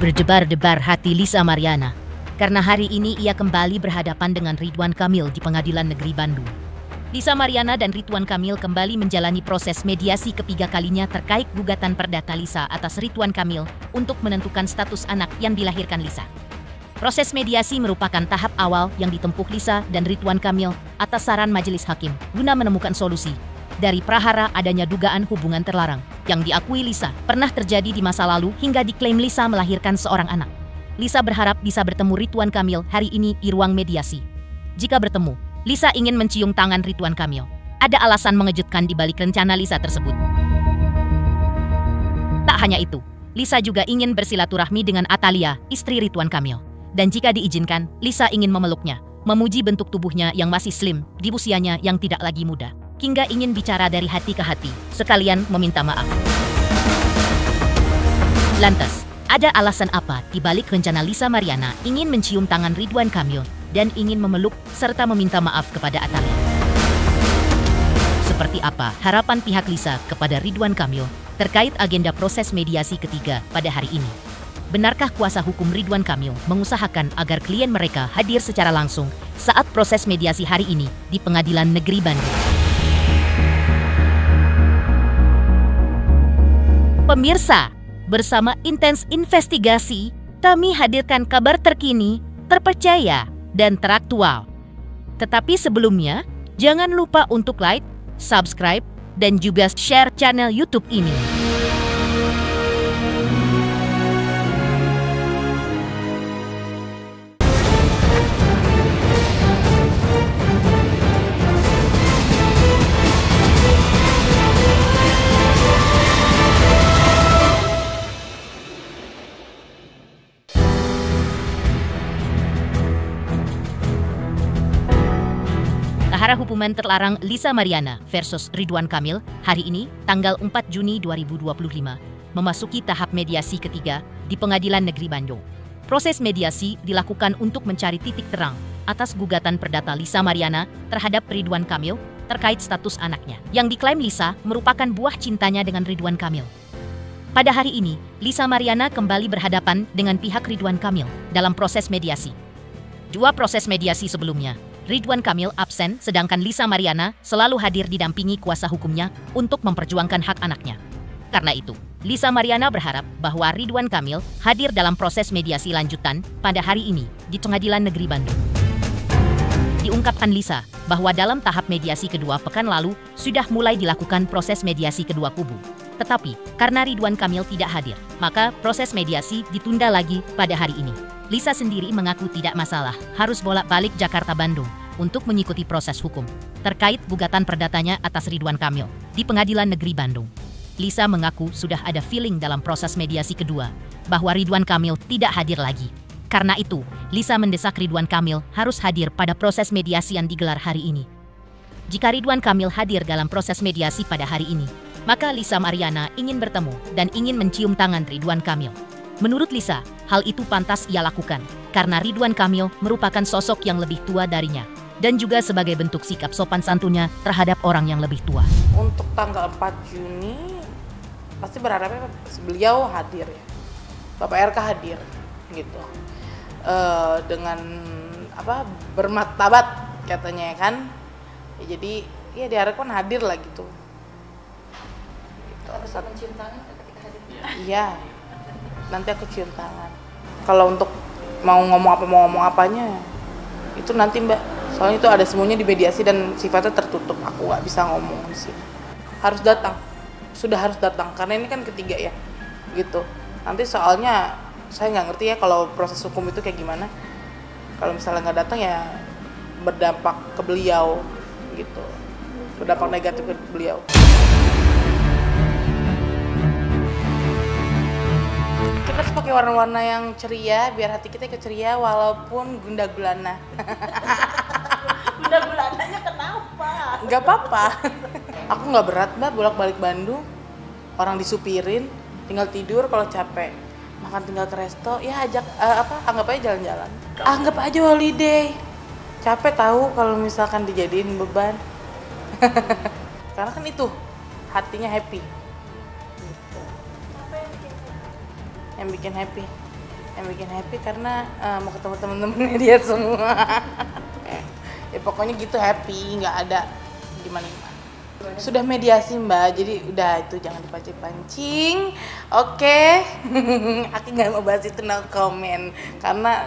Berdebar-debar hati Lisa Mariana, karena hari ini ia kembali berhadapan dengan Ridwan Kamil di Pengadilan Negeri Bandung. Lisa Mariana dan Ridwan Kamil kembali menjalani proses mediasi ketiga kalinya terkait gugatan perdata Lisa atas Ridwan Kamil untuk menentukan status anak yang dilahirkan Lisa. Proses mediasi merupakan tahap awal yang ditempuh Lisa dan Ridwan Kamil atas saran majelis hakim guna menemukan solusi dari prahara adanya dugaan hubungan terlarang yang diakui Lisa pernah terjadi di masa lalu hingga diklaim Lisa melahirkan seorang anak. Lisa berharap bisa bertemu Ridwan Kamil hari ini di ruang mediasi. Jika bertemu, Lisa ingin mencium tangan Ridwan Kamil. Ada alasan mengejutkan di balik rencana Lisa tersebut. Tak hanya itu, Lisa juga ingin bersilaturahmi dengan Atalia, istri Ridwan Kamil. Dan jika diizinkan, Lisa ingin memeluknya, memuji bentuk tubuhnya yang masih slim di usianya yang tidak lagi muda, hingga ingin bicara dari hati ke hati, sekalian meminta maaf. Lantas, ada alasan apa di balik rencana Lisa Mariana ingin mencium tangan Ridwan Kamil dan ingin memeluk serta meminta maaf kepada Atalia? Seperti apa harapan pihak Lisa kepada Ridwan Kamil terkait agenda proses mediasi ketiga pada hari ini? Benarkah kuasa hukum Ridwan Kamil mengusahakan agar klien mereka hadir secara langsung saat proses mediasi hari ini di Pengadilan Negeri Bandung? Pemirsa, bersama Intens Investigasi, kami hadirkan kabar terkini, terpercaya, dan teraktual. Tetapi sebelumnya, jangan lupa untuk like, subscribe, dan juga share channel YouTube ini. Perkara hukuman terlarang Lisa Mariana versus Ridwan Kamil hari ini, tanggal 4 Juni 2025, memasuki tahap mediasi ketiga di Pengadilan Negeri Bandung. Proses mediasi dilakukan untuk mencari titik terang atas gugatan perdata Lisa Mariana terhadap Ridwan Kamil terkait status anaknya, yang diklaim Lisa merupakan buah cintanya dengan Ridwan Kamil. Pada hari ini, Lisa Mariana kembali berhadapan dengan pihak Ridwan Kamil dalam proses mediasi. Dua proses mediasi sebelumnya, Ridwan Kamil absen, sedangkan Lisa Mariana selalu hadir didampingi kuasa hukumnya untuk memperjuangkan hak anaknya. Karena itu, Lisa Mariana berharap bahwa Ridwan Kamil hadir dalam proses mediasi lanjutan pada hari ini di Pengadilan Negeri Bandung. Diungkapkan Lisa bahwa dalam tahap mediasi kedua pekan lalu sudah mulai dilakukan proses mediasi kedua kubu. Tetapi, karena Ridwan Kamil tidak hadir, maka proses mediasi ditunda lagi pada hari ini. Lisa sendiri mengaku tidak masalah harus bolak-balik Jakarta-Bandung untuk mengikuti proses hukum terkait gugatan perdatanya atas Ridwan Kamil di Pengadilan Negeri Bandung. Lisa mengaku sudah ada feeling dalam proses mediasi kedua bahwa Ridwan Kamil tidak hadir lagi. Karena itu, Lisa mendesak Ridwan Kamil harus hadir pada proses mediasi yang digelar hari ini. Jika Ridwan Kamil hadir dalam proses mediasi pada hari ini, maka Lisa Mariana ingin bertemu dan ingin mencium tangan Ridwan Kamil. Menurut Lisa, hal itu pantas ia lakukan karena Ridwan Kamil merupakan sosok yang lebih tua darinya dan juga sebagai bentuk sikap sopan santunnya terhadap orang yang lebih tua. Untuk tanggal 4 Juni pasti berharapnya beliau hadir ya. Bapak RK hadir gitu. Dengan bermartabat katanya kan. Ya, jadi ya diharapkan hadir lah gitu. Harus mencium tangan ketika hadir. Iya. Nanti aku cium tangan. Kalau untuk mau ngomong apanya itu nanti Mbak, soalnya itu ada semuanya di mediasi dan sifatnya tertutup, aku nggak bisa ngomong di sini. Harus datang, sudah harus datang karena ini kan ketiga ya, gitu. Nanti soalnya saya nggak ngerti ya kalau proses hukum itu kayak gimana. Kalau misalnya nggak datang ya berdampak ke beliau, gitu, berdampak negatif ke beliau. Kita harus pakai warna-warna yang ceria biar hati kita keceria walaupun gundah gulana. Gundah gulananya kenapa? Gak apa-apa. Aku nggak berat Mbak bolak-balik Bandung. Orang disupirin, tinggal tidur kalau capek. Makan tinggal ke resto, ya anggap aja jalan-jalan. Anggap aja holiday. Capek tahu kalau misalkan dijadiin beban. Karena kan itu hatinya happy. Yang bikin happy Yang bikin happy karena mau ketemu temen-temennya dia semua. Ya pokoknya gitu happy, nggak ada gimana-gimana. Sudah mediasi Mbak, jadi udah itu jangan dipancing-pancing. Oke. Aku nggak mau bahas itu, no comment. Karena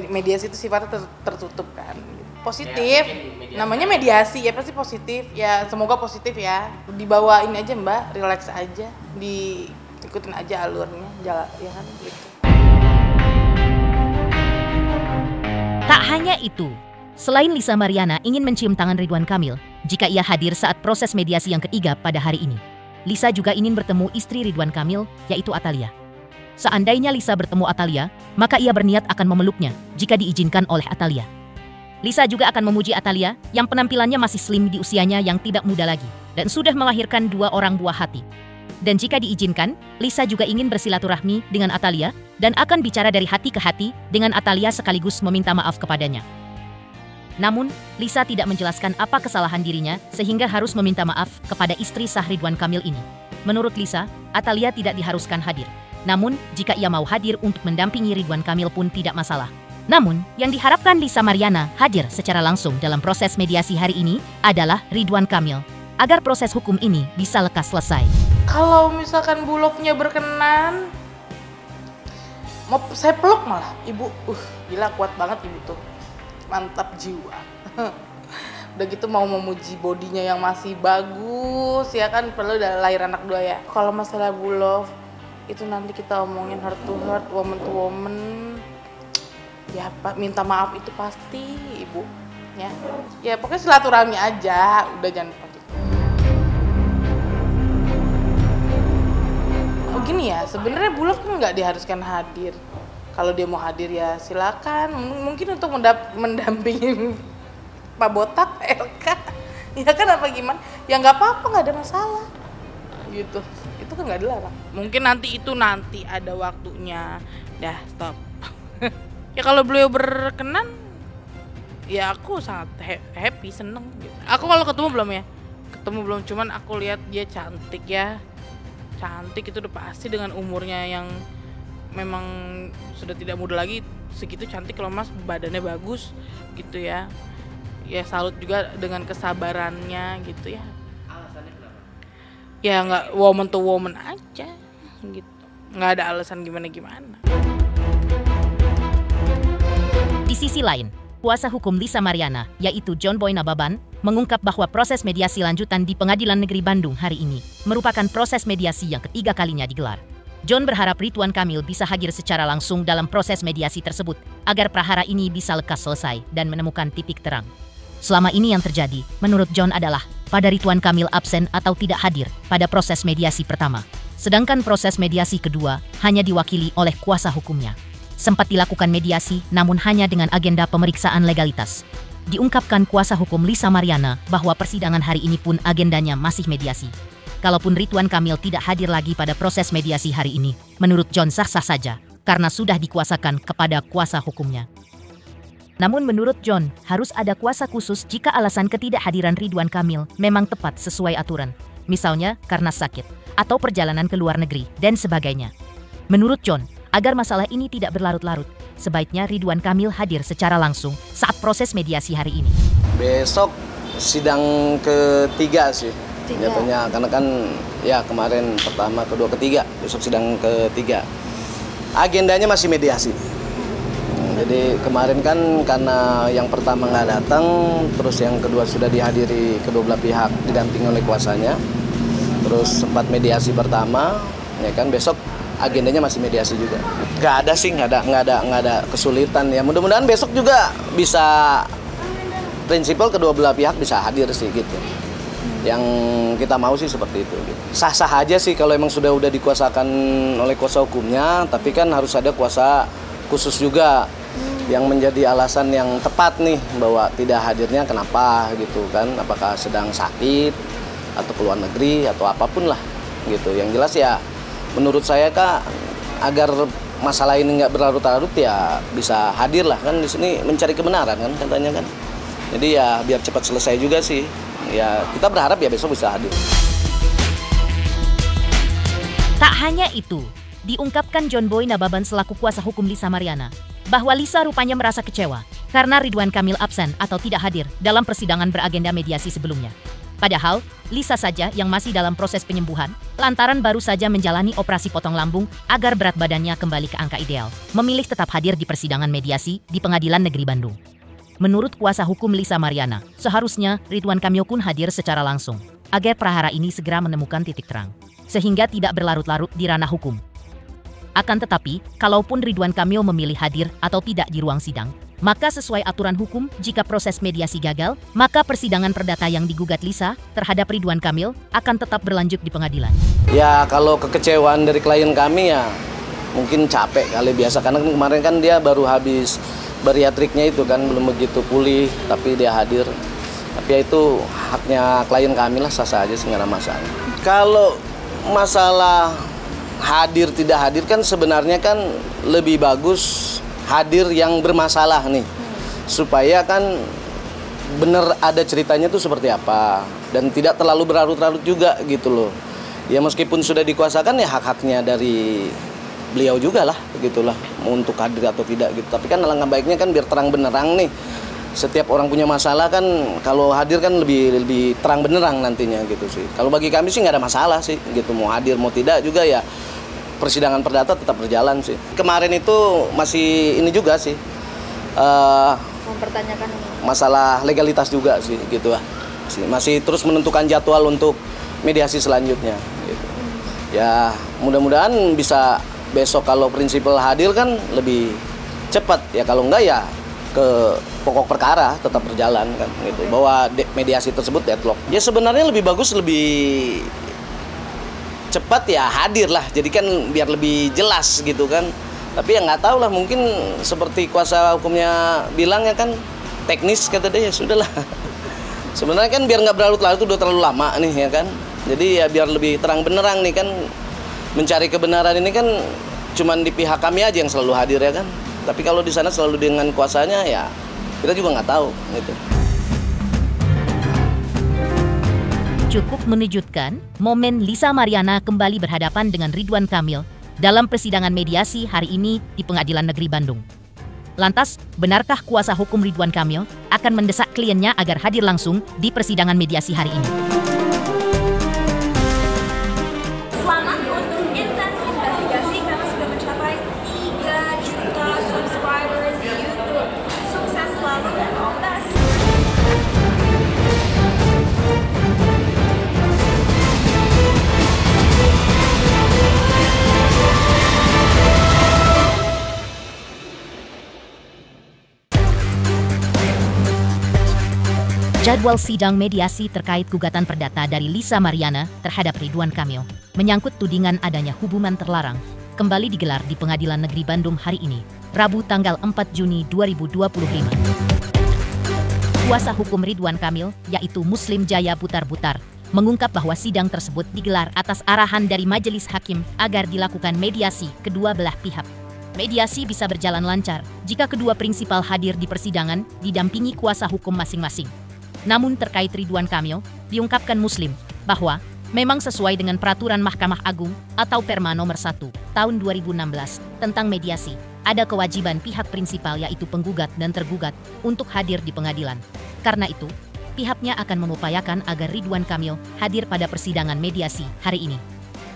mediasi itu sifatnya tertutup kan. Positif, namanya mediasi ya pasti positif. Ya semoga positif ya. Dibawain aja Mbak, relax aja, diikutin aja alurnya, jalan ya kan gitu. Tak hanya itu, selain Lisa Mariana ingin mencium tangan Ridwan Kamil jika ia hadir saat proses mediasi yang ketiga pada hari ini, Lisa juga ingin bertemu istri Ridwan Kamil, yaitu Atalia. Seandainya Lisa bertemu Atalia, maka ia berniat akan memeluknya jika diizinkan oleh Atalia. Lisa juga akan memuji Atalia yang penampilannya masih slim di usianya yang tidak muda lagi dan sudah melahirkan 2 orang buah hati. Dan jika diizinkan, Lisa juga ingin bersilaturahmi dengan Atalia dan akan bicara dari hati ke hati dengan Atalia sekaligus meminta maaf kepadanya. Namun, Lisa tidak menjelaskan apa kesalahan dirinya sehingga harus meminta maaf kepada istri sah Ridwan Kamil ini. Menurut Lisa, Atalia tidak diharuskan hadir. Namun, jika ia mau hadir untuk mendampingi Ridwan Kamil pun tidak masalah. Namun, yang diharapkan Lisa Mariana hadir secara langsung dalam proses mediasi hari ini adalah Ridwan Kamil, agar proses hukum ini bisa lekas selesai. Kalau misalkan Bulovnya berkenan, mau saya peluk malah, ibu, gila kuat banget ibu tuh, mantap jiwa. Udah gitu mau memuji bodinya yang masih bagus, ya kan, perlu udah lahir anak 2 ya. Kalau masalah Bulov, itu nanti kita omongin heart to heart, woman to woman. Ya Pak, minta maaf itu pasti ibu, ya. Ya pokoknya silaturahmi aja, udah jangan pakai. Gini ya, sebenarnya Bulov kan nggak diharuskan hadir. Kalau dia mau hadir ya silakan. Mungkin untuk mendampingi Pak Botak, LK, ya kan apa gimana? Ya nggak apa-apa, nggak ada masalah. Gitu, itu kan nggak dilarang. Mungkin nanti ada waktunya. Dah stop. Ya kalau beliau berkenan, ya aku sangat happy, seneng. Gitu. Aku kalau ketemu belum, cuman aku lihat dia cantik ya. Cantik itu udah pasti dengan umurnya yang memang sudah tidak muda lagi, segitu cantik loh mas, badannya bagus gitu ya. Ya salut juga dengan kesabarannya gitu ya. Alasannya kenapa? Ya nggak woman to woman aja gitu, nggak ada alasan gimana-gimana. Di sisi lain, kuasa hukum Lisa Mariana, yaitu John Boy Nababan, mengungkap bahwa proses mediasi lanjutan di Pengadilan Negeri Bandung hari ini merupakan proses mediasi yang ketiga kalinya digelar. John berharap Ridwan Kamil bisa hadir secara langsung dalam proses mediasi tersebut agar prahara ini bisa lekas selesai dan menemukan titik terang. Selama ini yang terjadi, menurut John adalah pada Ridwan Kamil absen atau tidak hadir pada proses mediasi pertama, sedangkan proses mediasi kedua hanya diwakili oleh kuasa hukumnya. Sempat dilakukan mediasi, namun hanya dengan agenda pemeriksaan legalitas. Diungkapkan kuasa hukum Lisa Mariana bahwa persidangan hari ini pun agendanya masih mediasi. Kalaupun Ridwan Kamil tidak hadir lagi pada proses mediasi hari ini, menurut John sah-sah saja, karena sudah dikuasakan kepada kuasa hukumnya. Namun menurut John, harus ada kuasa khusus jika alasan ketidakhadiran Ridwan Kamil memang tepat sesuai aturan. Misalnya karena sakit, atau perjalanan ke luar negeri, dan sebagainya. Menurut John, agar masalah ini tidak berlarut-larut, sebaiknya Ridwan Kamil hadir secara langsung saat proses mediasi hari ini. Besok sidang ketiga sih, jatuhnya. Karena kan ya kemarin pertama, kedua, ketiga. Besok sidang ketiga. Agendanya masih mediasi. Jadi kemarin kan karena yang pertama nggak datang, terus yang kedua sudah dihadiri kedua belah pihak didampingi oleh kuasanya. Terus sempat mediasi pertama, ya kan besok agendanya masih mediasi juga. Nggak ada sih, nggak ada kesulitan ya. Mudah-mudahan besok juga bisa prinsipal kedua belah pihak bisa hadir sih gitu. Yang kita mau sih seperti itu. Gitu. Sah-sah aja sih kalau emang sudah dikuasakan oleh kuasa hukumnya, tapi kan harus ada kuasa khusus juga yang menjadi alasan yang tepat nih bahwa tidak hadirnya kenapa gitu kan, apakah sedang sakit atau keluar negeri atau apapun lah gitu. Yang jelas ya menurut saya Kak, agar masalah ini nggak berlarut-larut ya bisa hadir lah kan, di sini mencari kebenaran kan katanya kan. Jadi ya biar cepat selesai juga sih. Ya kita berharap ya besok bisa hadir. Tak hanya itu, diungkapkan John Boy Nababan selaku kuasa hukum Lisa Mariana, bahwa Lisa rupanya merasa kecewa karena Ridwan Kamil absen atau tidak hadir dalam persidangan beragenda mediasi sebelumnya. Padahal, Lisa saja yang masih dalam proses penyembuhan, lantaran baru saja menjalani operasi potong lambung agar berat badannya kembali ke angka ideal, memilih tetap hadir di persidangan mediasi di Pengadilan Negeri Bandung. Menurut kuasa hukum Lisa Mariana, seharusnya Ridwan Kamil pun hadir secara langsung, agar perkara ini segera menemukan titik terang, sehingga tidak berlarut-larut di ranah hukum. Akan tetapi, kalaupun Ridwan Kamil memilih hadir atau tidak di ruang sidang, maka sesuai aturan hukum, jika proses mediasi gagal, maka persidangan perdata yang digugat Lisa terhadap Ridwan Kamil akan tetap berlanjut di pengadilan. Ya kalau kekecewaan dari klien kami ya mungkin capek kali biasa, karena kemarin kan dia baru habis bariatriknya itu kan, belum begitu pulih, tapi dia hadir. Tapi ya itu haknya klien kami lah, sah-sah aja sih, nggak ada masalah. Kalau masalah hadir tidak hadir kan sebenarnya kan lebih bagus hadir yang bermasalah nih, supaya kan bener ada ceritanya tuh seperti apa dan tidak terlalu berlarut-larut juga gitu loh. Ya meskipun sudah dikuasakan ya hak-haknya dari beliau juga lah, begitulah untuk hadir atau tidak gitu. Tapi kan alangkah baiknya kan biar terang benerang nih. Setiap orang punya masalah kan kalau hadir kan lebih terang benerang nantinya gitu sih. Kalau bagi kami sih nggak ada masalah sih gitu, mau hadir mau tidak juga ya. Persidangan perdata tetap berjalan sih. Kemarin itu masih ini juga sih, mempertanyakan masalah legalitas juga sih gitu lah. Masih terus menentukan jadwal untuk mediasi selanjutnya gitu. Ya mudah-mudahan bisa besok, kalau prinsipal hadir kan lebih cepat ya, kalau enggak ya ke pokok perkara tetap berjalan kan gitu, bahwa mediasi tersebut deadlock. Ya sebenarnya lebih bagus, lebih cepat ya hadir lah, jadi kan biar lebih jelas gitu kan. Tapi ya nggak tahu lah, mungkin seperti kuasa hukumnya bilang ya kan teknis, kata dia, ya sudahlah. Sebenarnya kan biar nggak berlarut-larut, udah terlalu lama nih ya kan. Jadi ya biar lebih terang benerang nih kan, mencari kebenaran ini kan cuman di pihak kami aja yang selalu hadir ya kan. Tapi kalau di sana selalu dengan kuasanya ya kita juga nggak tahu gitu. Cukup menunjukkan momen Lisa Mariana kembali berhadapan dengan Ridwan Kamil dalam persidangan mediasi hari ini di Pengadilan Negeri Bandung. Lantas, benarkah kuasa hukum Ridwan Kamil akan mendesak kliennya agar hadir langsung di persidangan mediasi hari ini? Selamat untuk Intens Investigasi karena sudah mencapai 3 juta subscribers di YouTube. Sukses selalu dan all the best. Jadwal sidang mediasi terkait gugatan perdata dari Lisa Mariana terhadap Ridwan Kamil menyangkut tudingan adanya hubungan terlarang kembali digelar di Pengadilan Negeri Bandung hari ini, Rabu tanggal 4 Juni 2025. Kuasa hukum Ridwan Kamil, yaitu Muslim Jaya Butar-Butar, mengungkap bahwa sidang tersebut digelar atas arahan dari majelis hakim agar dilakukan mediasi kedua belah pihak. Mediasi bisa berjalan lancar jika kedua prinsipal hadir di persidangan didampingi kuasa hukum masing-masing. Namun terkait Ridwan Kamil, diungkapkan Muslim bahwa memang sesuai dengan peraturan Mahkamah Agung atau Perma nomor 1 tahun 2016 tentang mediasi, ada kewajiban pihak prinsipal yaitu penggugat dan tergugat untuk hadir di pengadilan. Karena itu, pihaknya akan mengupayakan agar Ridwan Kamil hadir pada persidangan mediasi hari ini.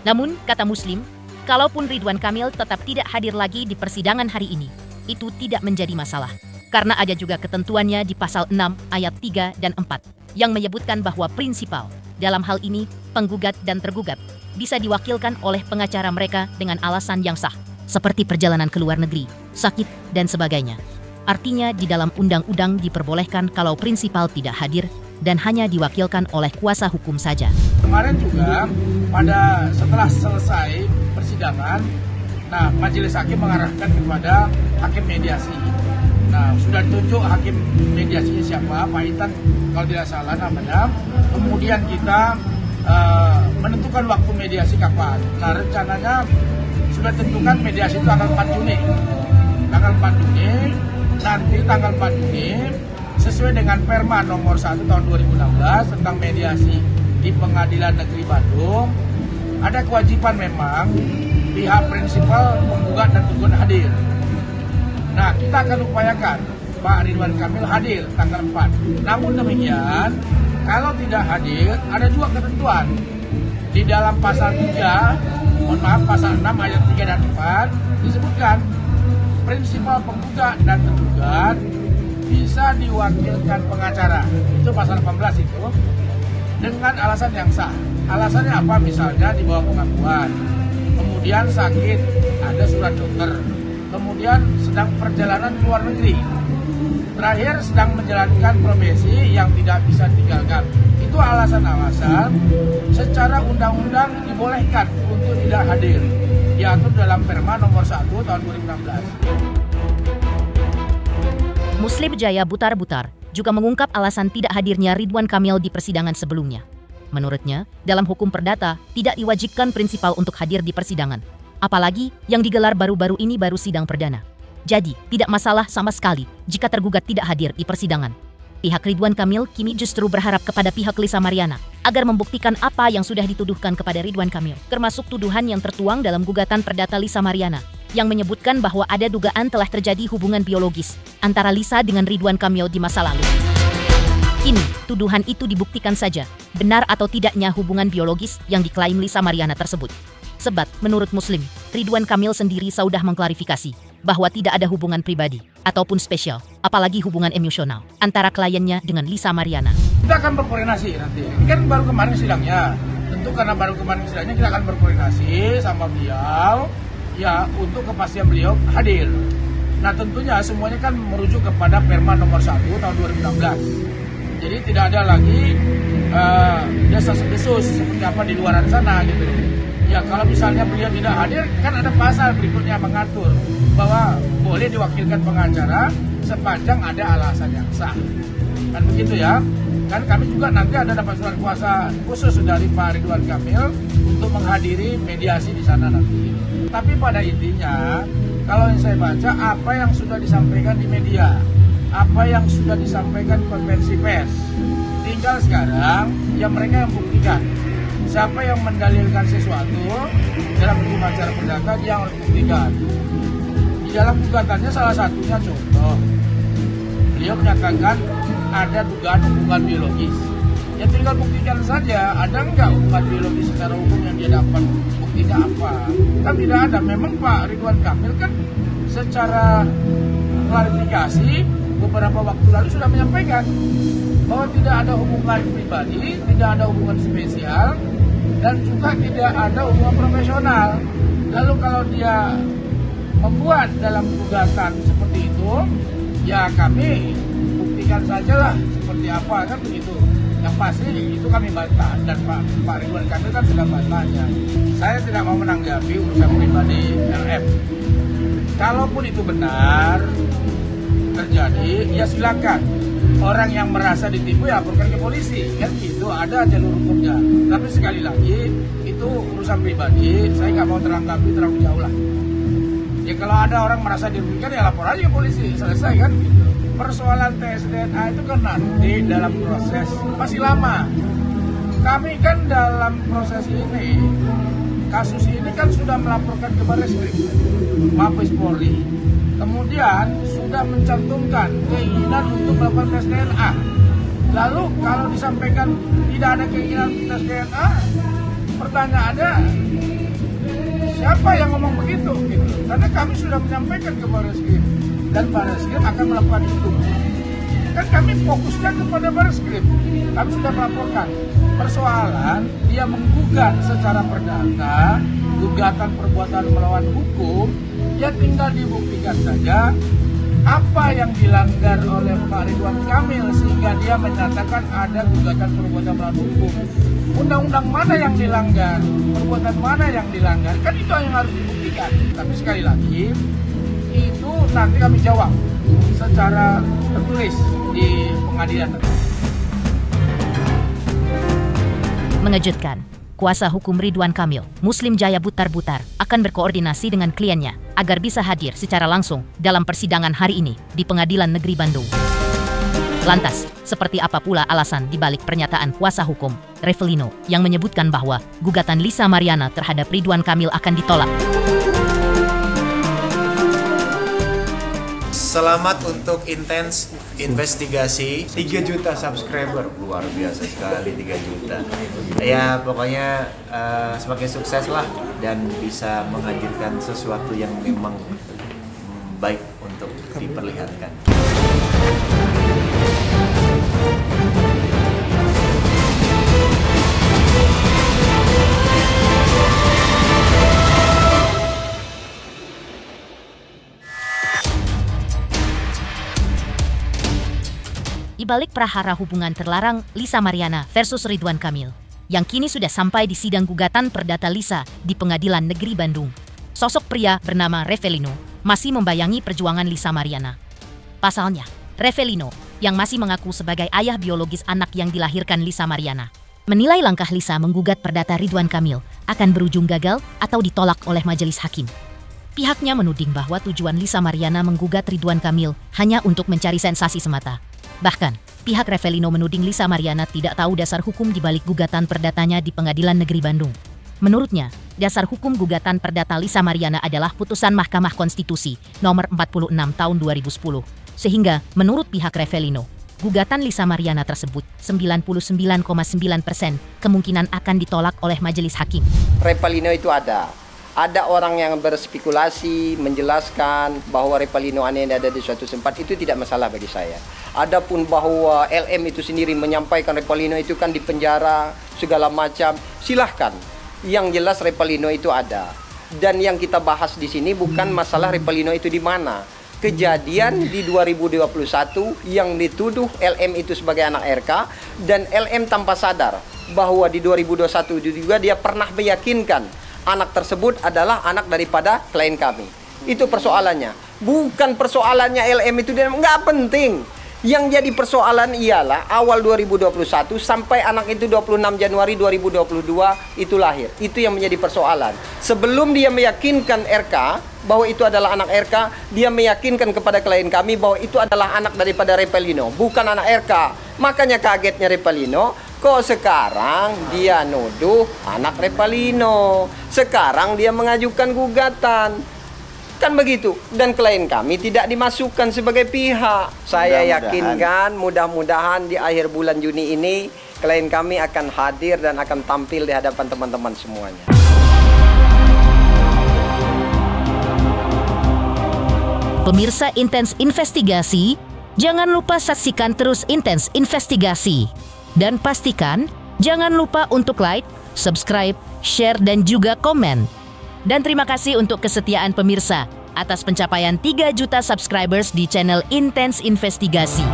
Namun, kata Muslim, kalaupun Ridwan Kamil tetap tidak hadir lagi di persidangan hari ini, itu tidak menjadi masalah. Karena ada juga ketentuannya di pasal 6 ayat 3 dan 4 yang menyebutkan bahwa prinsipal, dalam hal ini penggugat dan tergugat, bisa diwakilkan oleh pengacara mereka dengan alasan yang sah, seperti perjalanan ke luar negeri, sakit, dan sebagainya. Artinya di dalam undang-undang diperbolehkan kalau prinsipal tidak hadir dan hanya diwakilkan oleh kuasa hukum saja. Kemarin juga setelah selesai persidangan, majelis hakim mengarahkan kepada hakim mediasi. Sudah ditunjuk hakim mediasinya siapa, Pak Intan kalau tidak salah namanya. Kemudian kita menentukan waktu mediasi kapan. Rencananya sudah tentukan mediasi itu tanggal 4 Juni. Tanggal 4 Juni, nanti tanggal 4 Juni sesuai dengan Perma nomor 1 tahun 2016 tentang mediasi di Pengadilan Negeri Bandung, ada kewajiban memang pihak prinsipal penggugat dan tergugat hadir. Nah, kita akan upayakan Pak Ridwan Kamil hadir tanggal 4. Namun demikian, kalau tidak hadir, ada juga ketentuan. Di dalam pasal 3, pasal 6 ayat 3 dan 4, disebutkan prinsipal penggugat dan tergugat bisa diwakilkan pengacara. Itu pasal 18 itu. Dengan alasan yang sah. Alasannya apa? Misalnya di bawah pengakuan, kemudian sakit, ada surat dokter, kemudian sedang perjalanan ke luar negeri, terakhir sedang menjalankan profesi yang tidak bisa ditinggalkan. Itu alasan-alasan secara undang-undang dibolehkan untuk tidak hadir, diatur dalam Perma nomor 1 tahun 2016. Muslim Jaya Butar-Butar juga mengungkap alasan tidak hadirnya Ridwan Kamil di persidangan sebelumnya. Menurutnya, dalam hukum perdata tidak diwajibkan prinsipal untuk hadir di persidangan, apalagi yang digelar baru-baru ini baru sidang perdana. Jadi, tidak masalah sama sekali jika tergugat tidak hadir di persidangan. Pihak Ridwan Kamil kini justru berharap kepada pihak Lisa Mariana agar membuktikan apa yang sudah dituduhkan kepada Ridwan Kamil, termasuk tuduhan yang tertuang dalam gugatan perdata Lisa Mariana yang menyebutkan bahwa ada dugaan telah terjadi hubungan biologis antara Lisa dengan Ridwan Kamil di masa lalu. Kini, tuduhan itu dibuktikan saja, benar atau tidaknya hubungan biologis yang diklaim Lisa Mariana tersebut. Sebab, menurut Muslim, Ridwan Kamil sendiri sudah mengklarifikasi bahwa tidak ada hubungan pribadi ataupun spesial, apalagi hubungan emosional antara kliennya dengan Lisa Mariana. Kita akan berkoordinasi nanti. Ini kan baru kemarin sidangnya. Tentu karena baru kemarin sidangnya kita akan berkoordinasi sama beliau ya untuk kepastian beliau hadir. Nah, tentunya semuanya kan merujuk kepada Perma nomor 1 tahun 2016. Jadi tidak ada lagi desas-desus seperti apa di luar sana gitu. Ya kalau misalnya beliau tidak hadir, kan ada pasal berikutnya mengatur bahwa boleh diwakilkan pengacara sepanjang ada alasan yang sah. Kan begitu ya. Kan kami juga nanti ada dapat surat kuasa khusus dari Pak Ridwan Kamil untuk menghadiri mediasi di sana nanti. Tapi pada intinya, kalau yang saya baca apa yang sudah disampaikan di media, apa yang sudah disampaikan konferensi pers, tinggal sekarang yang mereka yang buktikan. Siapa yang mendalilkan sesuatu dalam hukum acara perdata, dia yang harus buktikan. Di dalam gugatannya salah satunya contoh, beliau menyatakan ada dugaan hubungan biologis. Ya tinggal buktikan saja, ada nggak hubungan biologis secara hukum yang dia dapat, buktinya apa? Kan tidak ada. Memang Pak Ridwan Kamil kan secara klarifikasi beberapa waktu lalu sudah menyampaikan bahwa tidak ada hubungan pribadi, tidak ada hubungan spesial, dan juga tidak ada hubungan profesional. Lalu kalau dia membuat dalam gugatan seperti itu, ya kami buktikan sajalah seperti apa, kan begitu. Yang pasti itu kami bantah, dan Pak Ridwan Kamil kan sudah bantahnya. Saya tidak mau menanggapi urusan pribadi RF. Kalaupun itu benar terjadi, ya silakan. Orang yang merasa ditipu ya laporkan ke polisi, kan gitu, ada jalur hukumnya. Tapi sekali lagi itu urusan pribadi, saya nggak mau teranggapi terlalu jauh lah. Ya kalau ada orang merasa dirugikan ya lapor aja ke polisi, selesai kan gitu. Persoalan tes DNA itu kan nanti dalam proses masih lama. Kami kan dalam proses ini, kasus ini kan sudah melaporkan ke Barreskrim, Mabes Polri. Kemudian sudah mencantumkan keinginan untuk melakukan tes DNA. Lalu kalau disampaikan tidak ada keinginan tes DNA, pertanyaannya siapa yang ngomong begitu? Gitu. Karena kami sudah menyampaikan ke Barreskrim dan Barreskrim akan melakukan itu. Kan kami fokuskan kepada Barreskrim. Kami sudah melaporkan. Persoalan dia menggugat secara perdata, gugatan perbuatan melawan hukum, ya tinggal dibuktikan saja apa yang dilanggar oleh Pak Ridwan Kamil sehingga dia menyatakan ada gugatan perbuatan melawan hukum. Undang-undang mana yang dilanggar, perbuatan mana yang dilanggar, kan itu yang harus dibuktikan. Tapi sekali lagi, itu nanti kami jawab secara tertulis di pengadilan. Mengejutkan, kuasa hukum Ridwan Kamil, Muslim Jaya Butar-Butar, akan berkoordinasi dengan kliennya agar bisa hadir secara langsung dalam persidangan hari ini di Pengadilan Negeri Bandung. Lantas, seperti apa pula alasan dibalik pernyataan kuasa hukum Revelino yang menyebutkan bahwa gugatan Lisa Mariana terhadap Ridwan Kamil akan ditolak? Selamat untuk intens investigasi. 3 juta subscriber, luar biasa sekali 3 juta. Ya pokoknya semakin sukses lah dan bisa menghadirkan sesuatu yang memang baik untuk diperlihatkan. Di balik prahara hubungan terlarang Lisa Mariana versus Ridwan Kamil, yang kini sudah sampai di sidang gugatan perdata Lisa di Pengadilan Negeri Bandung, sosok pria bernama Revelino masih membayangi perjuangan Lisa Mariana. Pasalnya, Revelino, yang masih mengaku sebagai ayah biologis anak yang dilahirkan Lisa Mariana, menilai langkah Lisa menggugat perdata Ridwan Kamil akan berujung gagal atau ditolak oleh majelis hakim. Pihaknya menuding bahwa tujuan Lisa Mariana menggugat Ridwan Kamil hanya untuk mencari sensasi semata. Bahkan, pihak Revelino menuding Lisa Mariana tidak tahu dasar hukum di balik gugatan perdatanya di Pengadilan Negeri Bandung. Menurutnya, dasar hukum gugatan perdata Lisa Mariana adalah putusan Mahkamah Konstitusi nomor 46 tahun 2010. Sehingga, menurut pihak Revelino, gugatan Lisa Mariana tersebut 99,9% kemungkinan akan ditolak oleh majelis hakim. Revelino itu ada orang yang berspekulasi menjelaskan bahwa Revelino ini ada di suatu tempat, itu tidak masalah bagi saya. Adapun bahwa LM itu sendiri menyampaikan Revelino itu kan di penjara segala macam, silahkan. Yang jelas Revelino itu ada. Dan yang kita bahas di sini bukan masalah Revelino itu di mana. Kejadian di 2021 yang dituduh LM itu sebagai anak RK, dan LM tanpa sadar bahwa di 2021 juga dia pernah meyakinkan anak tersebut adalah anak daripada klien kami. Itu persoalannya. Bukan persoalannya LM itu dia nggak penting. Yang jadi persoalan ialah awal 2021 sampai anak itu 26 Januari 2022 itu lahir. Itu yang menjadi persoalan. Sebelum dia meyakinkan RK bahwa itu adalah anak RK, dia meyakinkan kepada klien kami bahwa itu adalah anak daripada Revelino, bukan anak RK. Makanya kagetnya Revelino, kok sekarang dia nuduh anak Revelino. Sekarang dia mengajukan gugatan. Kan begitu. Dan klien kami tidak dimasukkan sebagai pihak. Saya yakinkan mudah-mudahan di akhir bulan Juni ini klien kami akan hadir dan akan tampil di hadapan teman-teman semuanya. Pemirsa Intens Investigasi, jangan lupa saksikan terus Intens Investigasi. Dan pastikan jangan lupa untuk like, subscribe, share, dan juga komen. Dan terima kasih untuk kesetiaan pemirsa atas pencapaian 3 juta subscribers di channel Intens Investigasi.